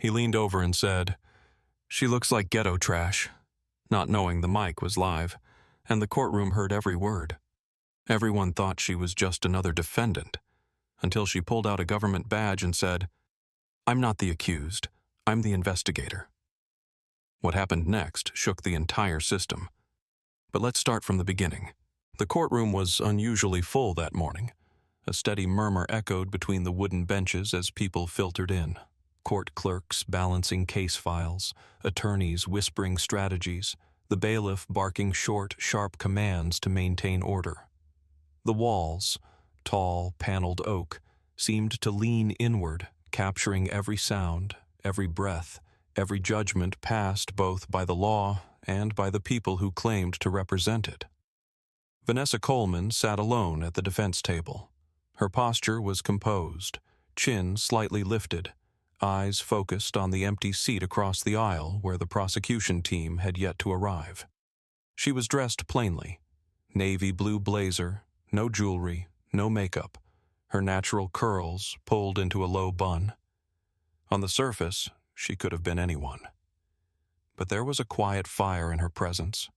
He leaned over and said, "She looks like ghetto trash," not knowing the mic was live, and the courtroom heard every word. Everyone thought she was just another defendant, until she pulled out a government badge and said, "I'm not the accused, I'm the investigator." What happened next shook the entire system. But let's start from the beginning. The courtroom was unusually full that morning. A steady murmur echoed between the wooden benches as people filtered in. Court clerks balancing case files, attorneys whispering strategies, the bailiff barking short, sharp commands to maintain order. The walls, tall, paneled oak, seemed to lean inward, capturing every sound, every breath, every judgment passed both by the law and by the people who claimed to represent it. Vanessa Coleman sat alone at the defense table. Her posture was composed, chin slightly lifted, eyes focused on the empty seat across the aisle where the prosecution team had yet to arrive. She was dressed plainly, navy blue blazer, no jewelry, no makeup, her natural curls pulled into a low bun. On the surface, she could have been anyone. But there was a quiet fire in her presence,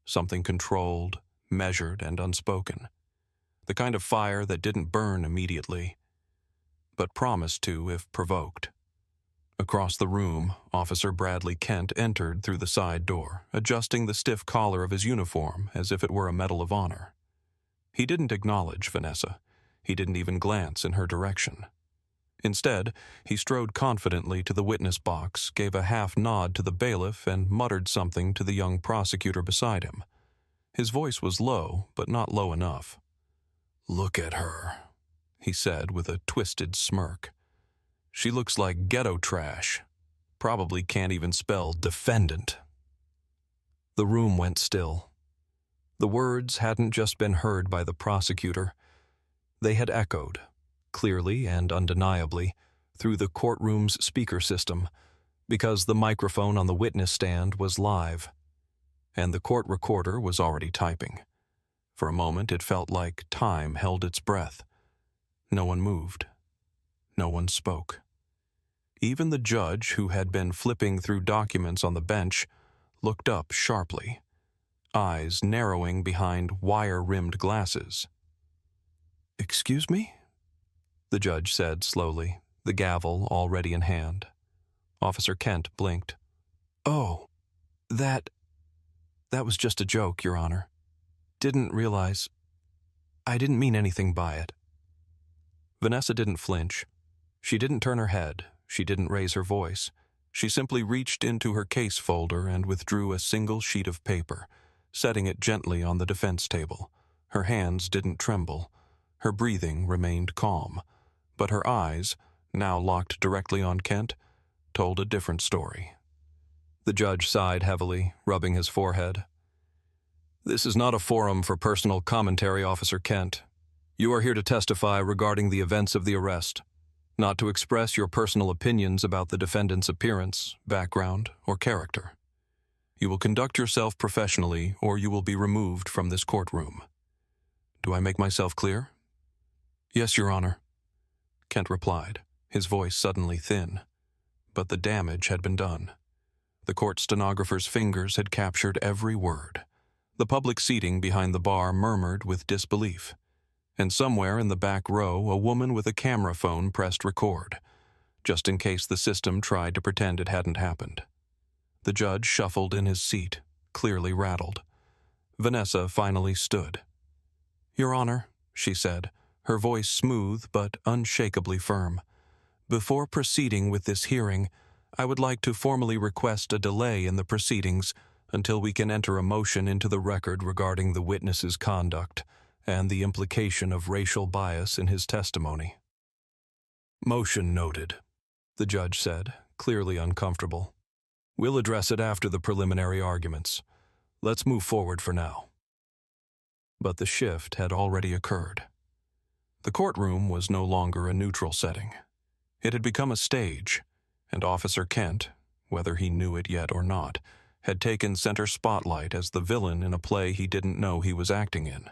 something controlled, measured, and unspoken. The kind of fire that didn't burn immediately, but promised to if provoked. Across the room, Officer Bradley Kent entered through the side door, adjusting the stiff collar of his uniform as if it were a medal of honor. He didn't acknowledge Vanessa. He didn't even glance in her direction. Instead, he strode confidently to the witness box, gave a half nod to the bailiff, and muttered something to the young prosecutor beside him. His voice was low, but not low enough. "Look at her," he said with a twisted smirk. "She looks like ghetto trash. Probably can't even spell defendant." The room went still. The words hadn't just been heard by the prosecutor. They had echoed, clearly and undeniably, through the courtroom's speaker system, because the microphone on the witness stand was live, and the court recorder was already typing. For a moment it felt like time held its breath. No one moved. No one spoke. Even the judge, who had been flipping through documents on the bench, looked up sharply, eyes narrowing behind wire-rimmed glasses. "Excuse me?" the judge said slowly, the gavel already in hand. Officer Kent blinked. "Oh, that was just a joke, Your Honor. Didn't realize. I didn't mean anything by it." Vanessa didn't flinch. She didn't turn her head. She didn't raise her voice. She simply reached into her case folder and withdrew a single sheet of paper, setting it gently on the defense table. Her hands didn't tremble. Her breathing remained calm. But her eyes, now locked directly on Kent, told a different story. The judge sighed heavily, rubbing his forehead. "This is not a forum for personal commentary, Officer Kent. You are here to testify regarding the events of the arrest, not to express your personal opinions about the defendant's appearance, background, or character. You will conduct yourself professionally, or you will be removed from this courtroom. Do I make myself clear?" "Yes, Your Honor," Kent replied, his voice suddenly thin. But the damage had been done. The court stenographer's fingers had captured every word. The public seating behind the bar murmured with disbelief. And somewhere in the back row, a woman with a camera phone pressed record, just in case the system tried to pretend it hadn't happened. The judge shuffled in his seat, clearly rattled. Vanessa finally stood. "Your Honor," she said, her voice smooth but unshakably firm, "before proceeding with this hearing, I would like to formally request a delay in the proceedings until we can enter a motion into the record regarding the witness's conduct and the implication of racial bias in his testimony." "Motion noted," the judge said, clearly uncomfortable. "We'll address it after the preliminary arguments. Let's move forward for now." But the shift had already occurred. The courtroom was no longer a neutral setting. It had become a stage, and Officer Kent, whether he knew it yet or not, had taken center spotlight as the villain in a play he didn't know he was acting in.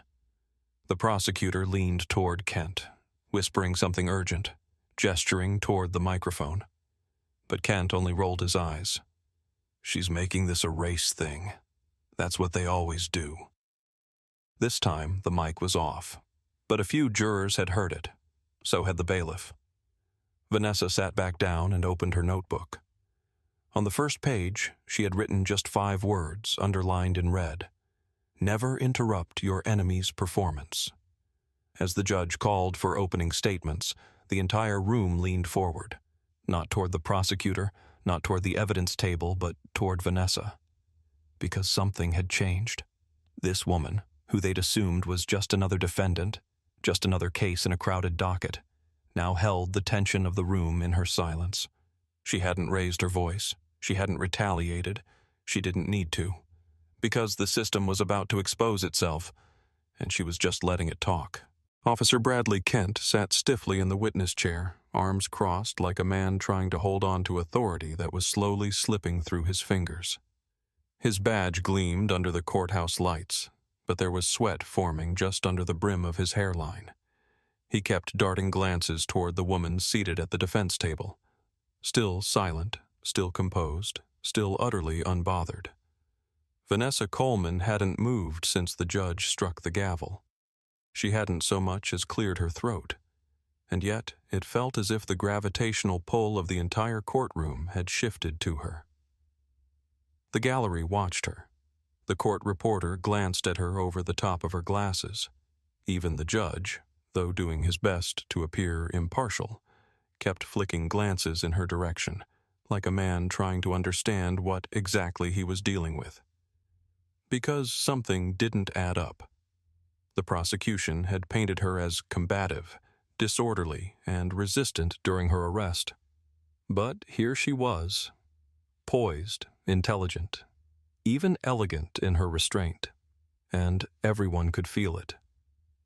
The prosecutor leaned toward Kent, whispering something urgent, gesturing toward the microphone. But Kent only rolled his eyes. She's making this a race thing. That's what they always do. This time, the mic was off, but a few jurors had heard it. So had the bailiff. Vanessa sat back down and opened her notebook. On the first page, she had written just 5 words, underlined in red. Never interrupt your enemy's performance. As the judge called for opening statements, the entire room leaned forward, not toward the prosecutor, not toward the evidence table, but toward Vanessa. Because something had changed. This woman, who they'd assumed was just another defendant, just another case in a crowded docket, now held the tension of the room in her silence. She hadn't raised her voice. She hadn't retaliated. She didn't need to. Because the system was about to expose itself, and she was just letting it talk. Officer Bradley Kent sat stiffly in the witness chair, arms crossed like a man trying to hold on to authority that was slowly slipping through his fingers. His badge gleamed under the courthouse lights, but there was sweat forming just under the brim of his hairline. He kept darting glances toward the woman seated at the defense table, still silent, still composed, still utterly unbothered. Vanessa Coleman hadn't moved since the judge struck the gavel. She hadn't so much as cleared her throat, and yet it felt as if the gravitational pull of the entire courtroom had shifted to her. The gallery watched her. The court reporter glanced at her over the top of her glasses. Even the judge, though doing his best to appear impartial, kept flicking glances in her direction, like a man trying to understand what exactly he was dealing with. Because something didn't add up. The prosecution had painted her as combative, disorderly, and resistant during her arrest. But here she was, poised, intelligent, even elegant in her restraint, and everyone could feel it.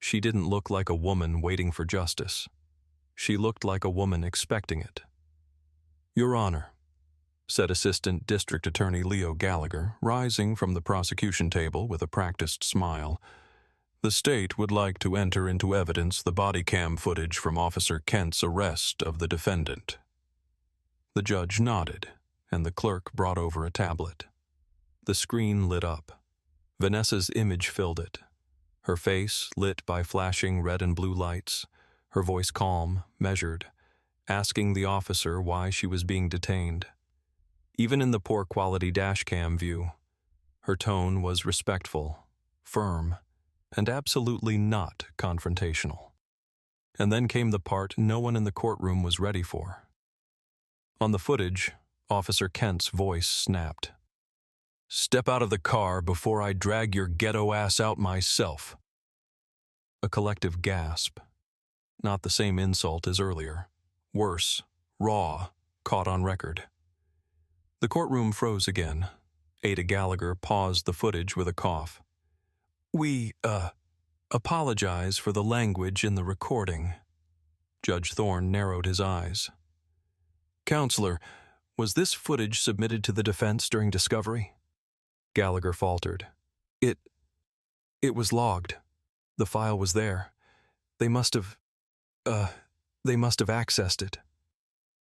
She didn't look like a woman waiting for justice. She looked like a woman expecting it. "Your Honor," said Assistant District Attorney Leo Gallagher, rising from the prosecution table with a practiced smile, "the state would like to enter into evidence the body cam footage from Officer Kent's arrest of the defendant." The judge nodded, and the clerk brought over a tablet. The screen lit up. Vanessa's image filled it. Her face lit by flashing red and blue lights, her voice calm, measured, asking the officer why she was being detained. Even in the poor-quality dashcam view, her tone was respectful, firm, and absolutely not confrontational. And then came the part no one in the courtroom was ready for. On the footage, Officer Kent's voice snapped. "Step out of the car before I drag your ghetto ass out myself." A collective gasp. Not the same insult as earlier. Worse, raw, caught on record. The courtroom froze again. Ada Gallagher paused the footage with a cough. "We, apologize for the language in the recording." Judge Thorne narrowed his eyes. "Counselor, was this footage submitted to the defense during discovery?" Gallagher faltered. It was logged. The file was there. They must have accessed it."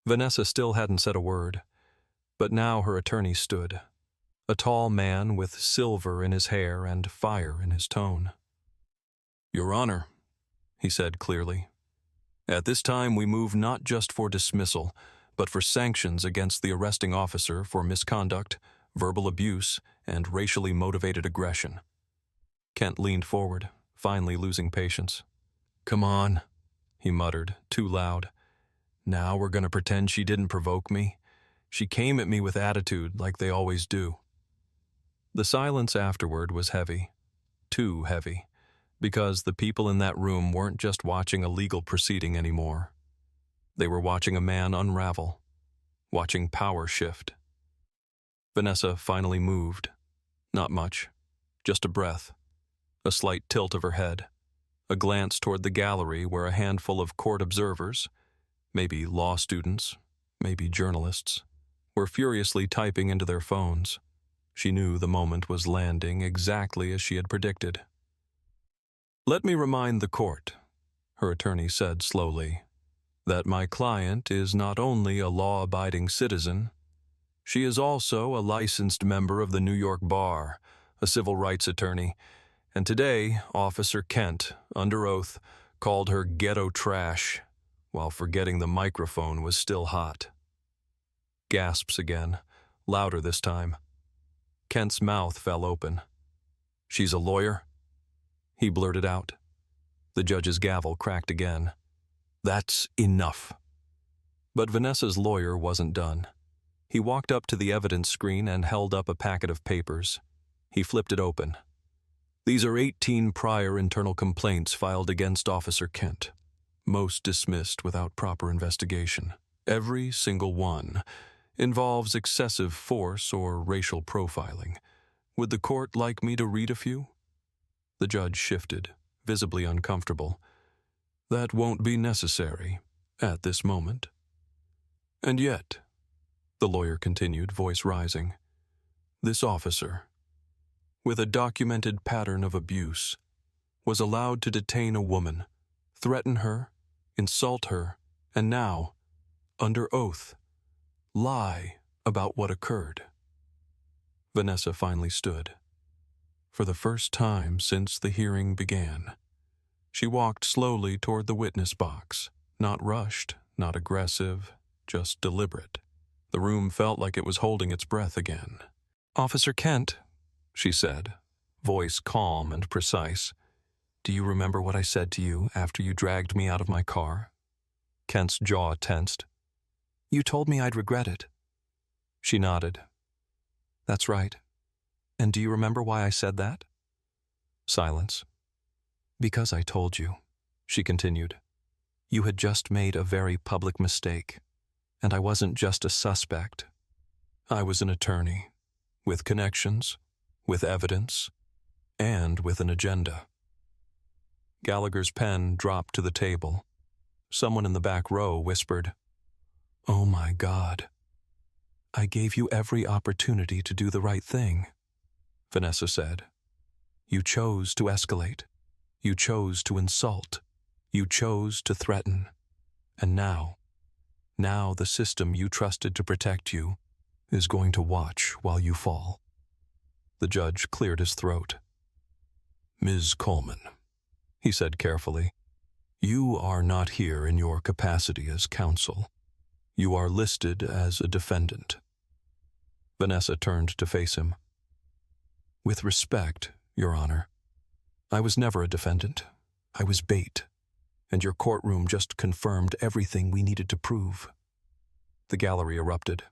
Vanessa still hadn't said a word, but now her attorney stood, a tall man with silver in his hair and fire in his tone. "Your Honor," he said clearly, "at this time we move not just for dismissal, but for sanctions against the arresting officer for misconduct, verbal abuse, and racially motivated aggression." Kent leaned forward, finally losing patience. "Come on," he muttered, too loud. "Now we're going to pretend she didn't provoke me. She came at me with attitude like they always do." The silence afterward was heavy, too heavy, because the people in that room weren't just watching a legal proceeding anymore. They were watching a man unravel, watching power shift. Vanessa finally moved. Not much, just a breath, a slight tilt of her head, a glance toward the gallery where a handful of court observers, maybe law students, maybe journalists, were furiously typing into their phones. She knew the moment was landing exactly as she had predicted. "Let me remind the court," her attorney said slowly, That my client is not only a law-abiding citizen, she is also a licensed member of the New York Bar, a civil rights attorney, and today, Officer Kent, under oath, called her ghetto trash, while forgetting the microphone was still hot. Gasps again, louder this time. Kent's mouth fell open. She's a lawyer? He blurted out. The judge's gavel cracked again. That's enough. But Vanessa's lawyer wasn't done. He walked up to the evidence screen and held up a packet of papers. He flipped it open. These are 18 prior internal complaints filed against Officer Kent, most dismissed without proper investigation. Every single one involves excessive force or racial profiling. Would the court like me to read a few? The judge shifted, visibly uncomfortable. That won't be necessary at this moment. And yet, the lawyer continued, voice rising, this officer, with a documented pattern of abuse, was allowed to detain a woman, threaten her, insult her, and now, under oath, lie about what occurred. Vanessa finally stood. For the first time since the hearing began, she walked slowly toward the witness box, not rushed, not aggressive, just deliberate. The room felt like it was holding its breath again. Officer Kent, she said, voice calm and precise. Do you remember what I said to you after you dragged me out of my car? Kent's jaw tensed. You told me I'd regret it. She nodded. That's right. And do you remember why I said that? Silence. Because I told you, she continued. You had just made a very public mistake, and I wasn't just a suspect. I was an attorney, with connections, with evidence, and with an agenda. Gallagher's pen dropped to the table. Someone in the back row whispered, Oh my God. I gave you every opportunity to do the right thing, Vanessa said. You chose to escalate. You chose to insult. You chose to threaten. And now the system you trusted to protect you is going to watch while you fall. The judge cleared his throat. Ms. Coleman, he said carefully, you are not here in your capacity as counsel. You are listed as a defendant. Vanessa turned to face him. With respect, Your Honor, I was never a defendant. I was bait, and your courtroom just confirmed everything we needed to prove. The gallery erupted.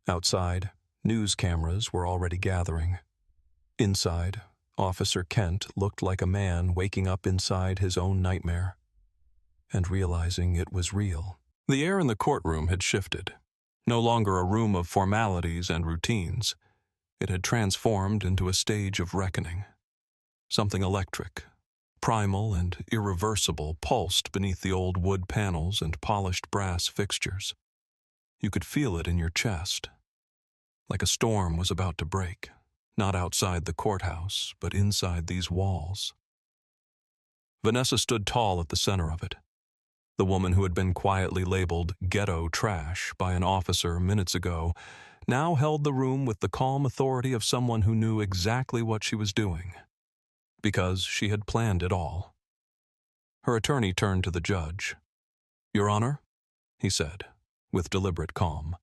Outside, news cameras were already gathering. Inside, Officer Kent looked like a man waking up inside his own nightmare and realizing it was real. The air in the courtroom had shifted. No longer a room of formalities and routines. It had transformed into a stage of reckoning. Something electric, primal and irreversible pulsed beneath the old wood panels and polished brass fixtures. You could feel it in your chest, like a storm was about to break, not outside the courthouse, but inside these walls. Vanessa stood tall at the center of it. The woman who had been quietly labeled ghetto trash by an officer minutes ago now held the room with the calm authority of someone who knew exactly what she was doing, because she had planned it all. Her attorney turned to the judge. Your Honor, he said, with deliberate calm,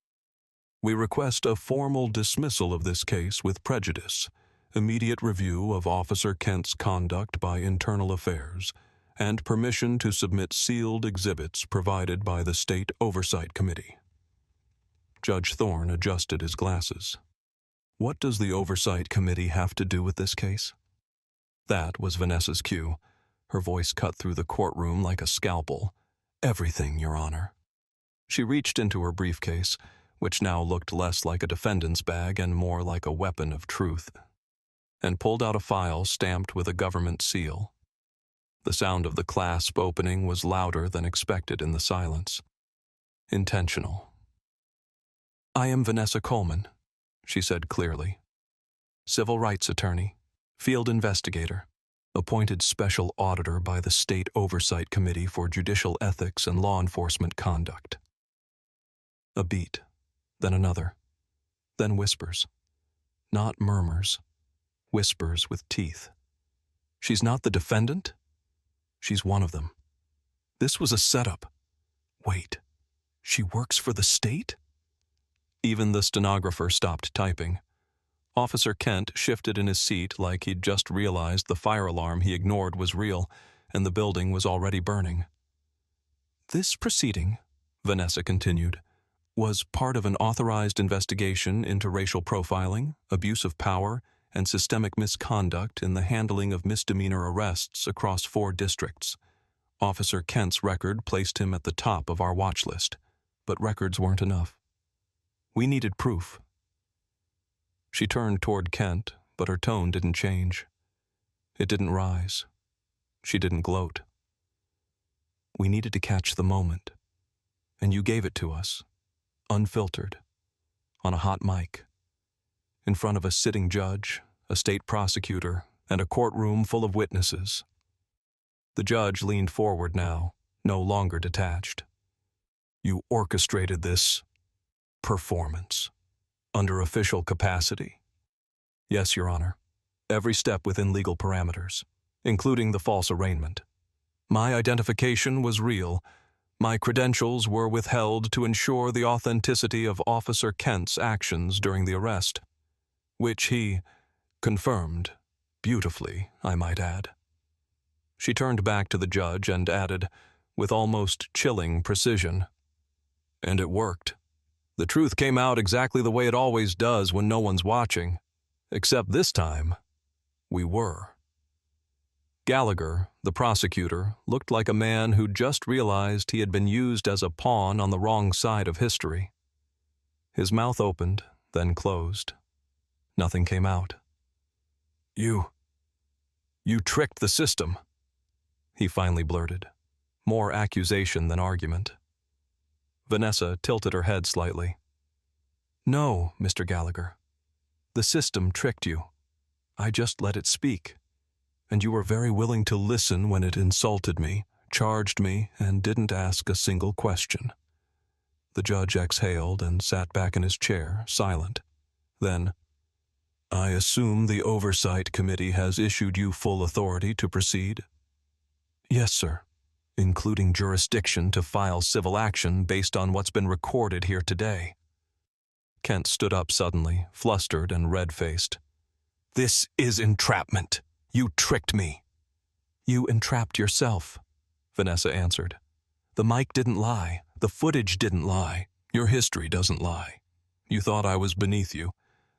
we request a formal dismissal of this case with prejudice, immediate review of Officer Kent's conduct by Internal Affairs, and permission to submit sealed exhibits provided by the State Oversight Committee. Judge Thorne adjusted his glasses. What does the Oversight Committee have to do with this case? That was Vanessa's cue. Her voice cut through the courtroom like a scalpel. Everything, Your Honor. She reached into her briefcase, which now looked less like a defendant's bag and more like a weapon of truth, and pulled out a file stamped with a government seal. The sound of the clasp opening was louder than expected in the silence. Intentional. I am Vanessa Coleman, she said clearly. Civil rights attorney, field investigator, appointed special auditor by the State Oversight Committee for Judicial Ethics and Law Enforcement Conduct. A beat, then another, then whispers. Not murmurs, whispers with teeth. She's not the defendant? She's one of them. This was a setup. Wait, she works for the state? Even the stenographer stopped typing. Officer Kent shifted in his seat like he'd just realized the fire alarm he ignored was real, and the building was already burning. This proceeding, Vanessa continued, was part of an authorized investigation into racial profiling, abuse of power, and systemic misconduct in the handling of misdemeanor arrests across 4 districts. Officer Kent's record placed him at the top of our watch list, but records weren't enough. We needed proof. She turned toward Kent, but her tone didn't change. It didn't rise. She didn't gloat. We needed to catch the moment, and you gave it to us, unfiltered, on a hot mic, in front of a sitting judge, a state prosecutor, and a courtroom full of witnesses. The judge leaned forward now, no longer detached. You orchestrated this performance under official capacity? Yes, Your Honor. Every step within legal parameters, including the false arraignment. My identification was real. My credentials were withheld to ensure the authenticity of Officer Kent's actions during the arrest, which he confirmed, beautifully, I might add. She turned back to the judge and added, with almost chilling precision, and it worked. The truth came out exactly the way it always does when no one's watching, except this time, we were. Gallagher, the prosecutor, looked like a man who'd just realized he had been used as a pawn on the wrong side of history. His mouth opened, then closed. Nothing came out. You tricked the system, he finally blurted, more accusation than argument. Vanessa tilted her head slightly. No, Mr. Gallagher. The system tricked you. I just let it speak. And you were very willing to listen when it insulted me, charged me, and didn't ask a single question. The judge exhaled and sat back in his chair, silent. Then, I assume the Oversight Committee has issued you full authority to proceed? Yes, sir. Including jurisdiction to file civil action based on what's been recorded here today. Kent stood up suddenly, flustered and red-faced. This is entrapment. You tricked me. You entrapped yourself, Vanessa answered. The mic didn't lie. The footage didn't lie. Your history doesn't lie. You thought I was beneath you.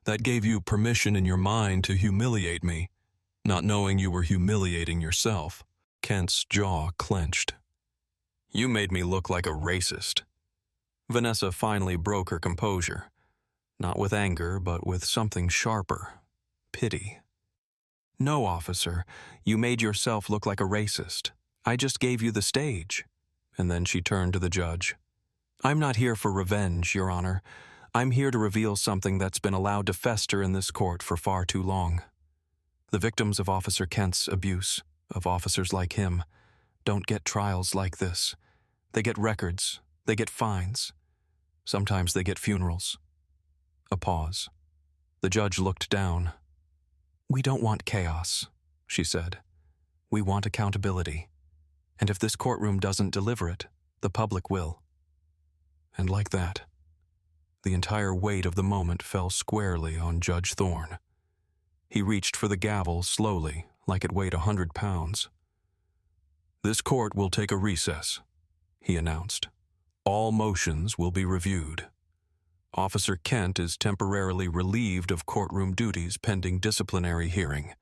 That gave you permission in your mind to humiliate me, not knowing you were humiliating yourself. Kent's jaw clenched. You made me look like a racist. Vanessa finally broke her composure, not with anger, but with something sharper, pity. No, officer, you made yourself look like a racist. I just gave you the stage. And then she turned to the judge. I'm not here for revenge, Your Honor. I'm here to reveal something that's been allowed to fester in this court for far too long. The victims of Officer Kent's abuse, of officers like him, don't get trials like this. They get records, they get fines. Sometimes they get funerals. A pause. The judge looked down. We don't want chaos, she said. We want accountability. And if this courtroom doesn't deliver it, the public will. And like that, the entire weight of the moment fell squarely on Judge Thorne. He reached for the gavel slowly, like it weighed 100 pounds. This court will take a recess, he announced. All motions will be reviewed. Officer Kent is temporarily relieved of courtroom duties pending disciplinary hearing.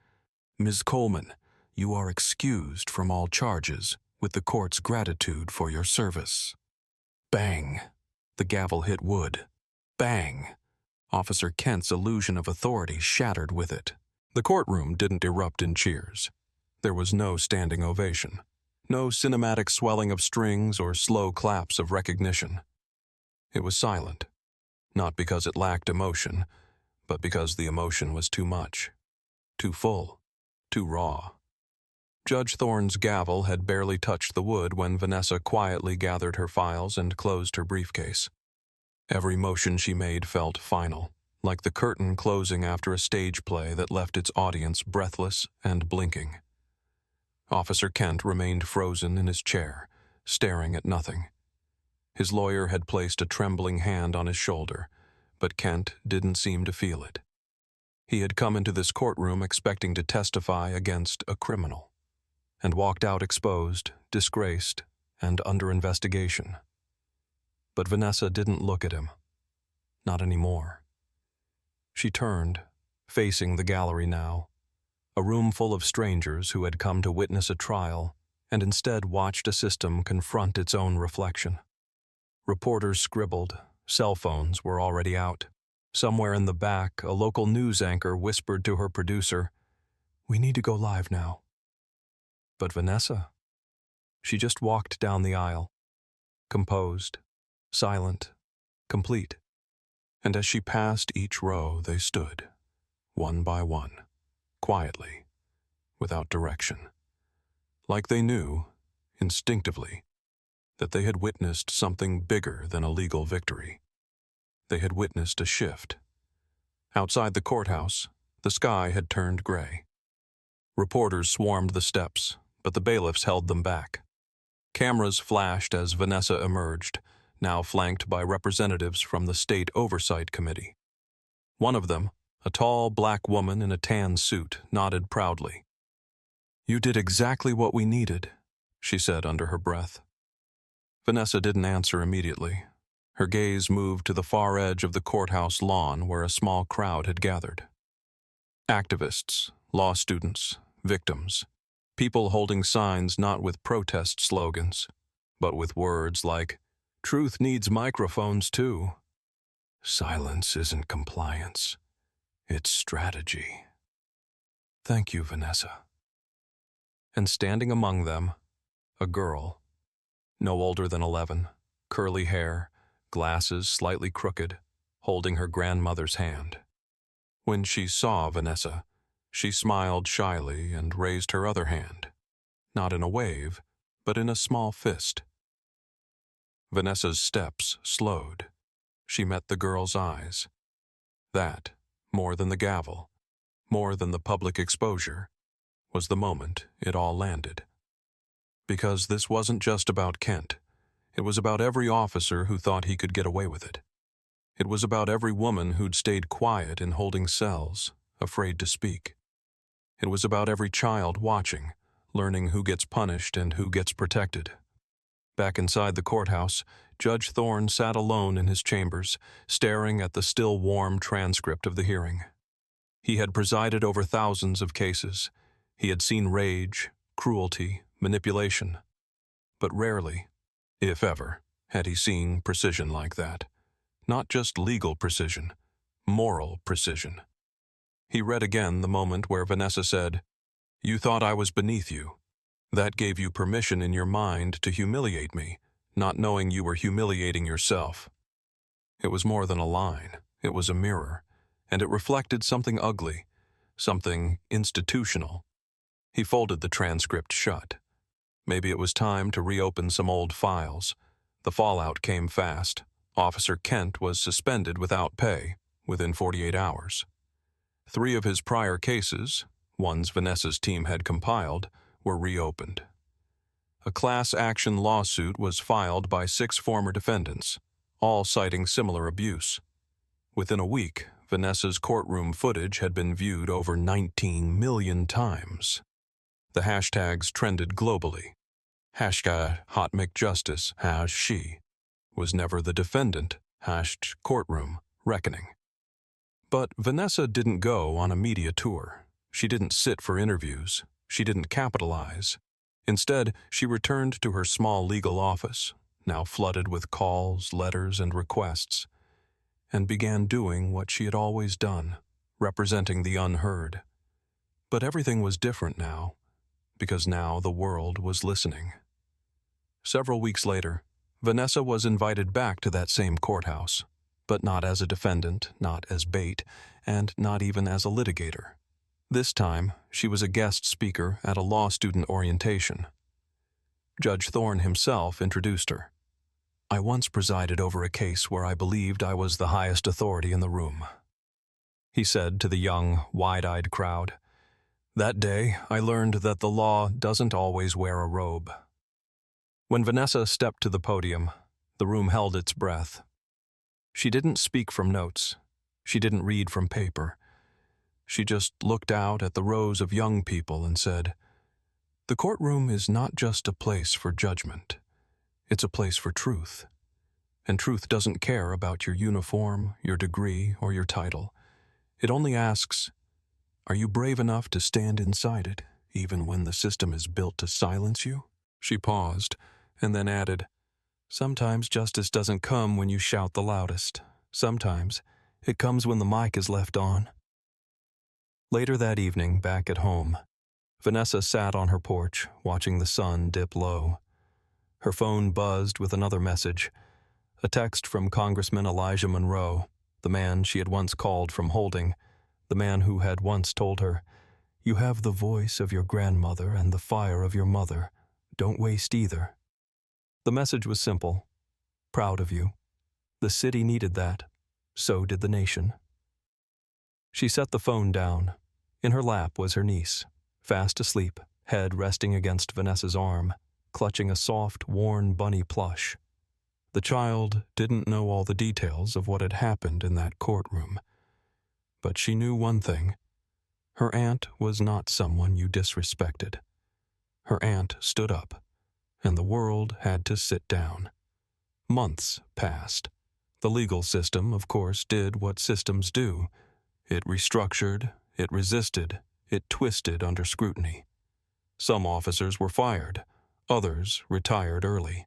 Ms. Coleman, you are excused from all charges with the court's gratitude for your service. Bang! The gavel hit wood. Bang! Officer Kent's illusion of authority shattered with it. The courtroom didn't erupt in cheers. There was no standing ovation, no cinematic swelling of strings or slow claps of recognition. It was silent, not because it lacked emotion, but because the emotion was too much, too full, too raw. Judge Thorne's gavel had barely touched the wood when Vanessa quietly gathered her files and closed her briefcase. Every motion she made felt final, like the curtain closing after a stage play that left its audience breathless and blinking. Officer Kent remained frozen in his chair, staring at nothing. His lawyer had placed a trembling hand on his shoulder, but Kent didn't seem to feel it. He had come into this courtroom expecting to testify against a criminal, and walked out exposed, disgraced, and under investigation. But Vanessa didn't look at him. Not anymore. She turned, facing the gallery now, a room full of strangers who had come to witness a trial and instead watched a system confront its own reflection. Reporters scribbled, cell phones were already out. Somewhere in the back, a local news anchor whispered to her producer, "We need to go live now." But Vanessa, she just walked down the aisle, composed, silent, complete. And as she passed each row, they stood, one by one, quietly, without direction. Like they knew, instinctively, that they had witnessed something bigger than a legal victory. They had witnessed a shift. Outside the courthouse, the sky had turned gray. Reporters swarmed the steps, but the bailiffs held them back. Cameras flashed as Vanessa emerged, now flanked by representatives from the State Oversight Committee. One of them, a tall black woman in a tan suit, nodded proudly. "You did exactly what we needed," she said under her breath. Vanessa didn't answer immediately. Her gaze moved to the far edge of the courthouse lawn where a small crowd had gathered. Activists, law students, victims, people holding signs not with protest slogans, but with words like, "Truth needs microphones too." "Silence isn't compliance. It's strategy." "Thank you, Vanessa." And standing among them, a girl, no older than 11, curly hair, glasses slightly crooked, holding her grandmother's hand. When she saw Vanessa, she smiled shyly and raised her other hand, not in a wave, but in a small fist. Vanessa's steps slowed. She met the girl's eyes. That, more than the gavel, more than the public exposure, was the moment it all landed. Because this wasn't just about Kent. It was about every officer who thought he could get away with it. It was about every woman who'd stayed quiet in holding cells, afraid to speak. It was about every child watching, learning who gets punished and who gets protected. Back inside the courthouse, Judge Thorne sat alone in his chambers, staring at the still warm transcript of the hearing. He had presided over thousands of cases. He had seen rage, cruelty, manipulation. But rarely, if ever, had he seen precision like that. Not just legal precision, moral precision. He read again the moment where Vanessa said, "You thought I was beneath you. That gave you permission in your mind to humiliate me, not knowing you were humiliating yourself." It was more than a line. It was a mirror, and it reflected something ugly, something institutional. He folded the transcript shut. Maybe it was time to reopen some old files. The fallout came fast. Officer Kent was suspended without pay within 48 hours. 3 of his prior cases, ones Vanessa's team had compiled, were reopened. A class action lawsuit was filed by 6 former defendants, all citing similar abuse. Within a week, Vanessa's courtroom footage had been viewed over 19 million times. The hashtags trended globally. #HotMcJustice, #she was never the defendant, #courtroom reckoning. But Vanessa didn't go on a media tour. She didn't sit for interviews. She didn't capitalize. Instead, she returned to her small legal office, now flooded with calls, letters, and requests, and began doing what she had always done, representing the unheard. But everything was different now, because now the world was listening. Several weeks later, Vanessa was invited back to that same courthouse, but not as a defendant, not as bait, and not even as a litigator. This time, she was a guest speaker at a law student orientation. Judge Thorne himself introduced her. "I once presided over a case where I believed I was the highest authority in the room," he said to the young, wide-eyed crowd. "That day, I learned that the law doesn't always wear a robe." When Vanessa stepped to the podium, the room held its breath. She didn't speak from notes. She didn't read from paper. She just looked out at the rows of young people and said, "The courtroom is not just a place for judgment. It's a place for truth. And truth doesn't care about your uniform, your degree, or your title. It only asks, are you brave enough to stand inside it, even when the system is built to silence you?" She paused, and then added, "Sometimes justice doesn't come when you shout the loudest. Sometimes it comes when the mic is left on." Later that evening, back at home, Vanessa sat on her porch, watching the sun dip low. Her phone buzzed with another message, a text from Congressman Elijah Monroe, the man she had once called from holding, the man who had once told her, "You have the voice of your grandmother and the fire of your mother. Don't waste either." The message was simple. "Proud of you. The city needed that. So did the nation." She set the phone down. In her lap was her niece, fast asleep, head resting against Vanessa's arm, clutching a soft, worn bunny plush. The child didn't know all the details of what had happened in that courtroom. But she knew one thing. Her aunt was not someone you disrespected. Her aunt stood up, and the world had to sit down. Months passed. The legal system, of course, did what systems do. It restructured, it resisted, it twisted under scrutiny. Some officers were fired, others retired early.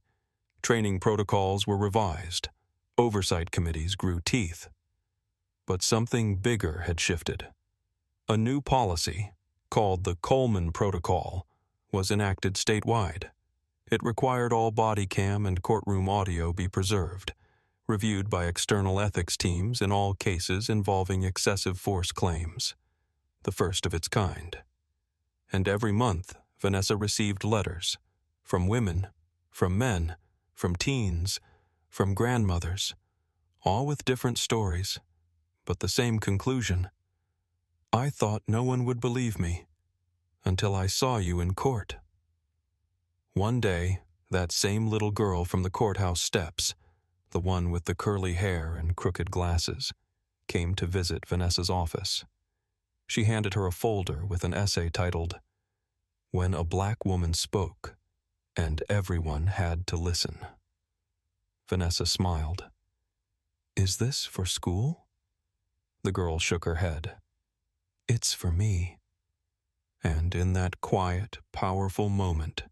Training protocols were revised. Oversight committees grew teeth. But something bigger had shifted. A new policy, called the Coleman Protocol, was enacted statewide. It required all body cam and courtroom audio be preserved, reviewed by external ethics teams in all cases involving excessive force claims, the first of its kind. And every month, Vanessa received letters from women, from men, from teens, from grandmothers, all with different stories, but the same conclusion. "I thought no one would believe me until I saw you in court." One day, that same little girl from the courthouse steps, the one with the curly hair and crooked glasses, came to visit Vanessa's office. She handed her a folder with an essay titled, "When a Black Woman Spoke, and Everyone Had to Listen." Vanessa smiled. "Is this for school?" The girl shook her head. "It's for me." And in that quiet, powerful moment,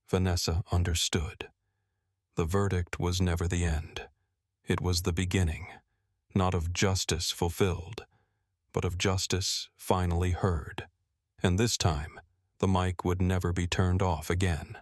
Vanessa understood. The verdict was never the end. It was the beginning, not of justice fulfilled, but of justice finally heard. And this time, the mic would never be turned off again.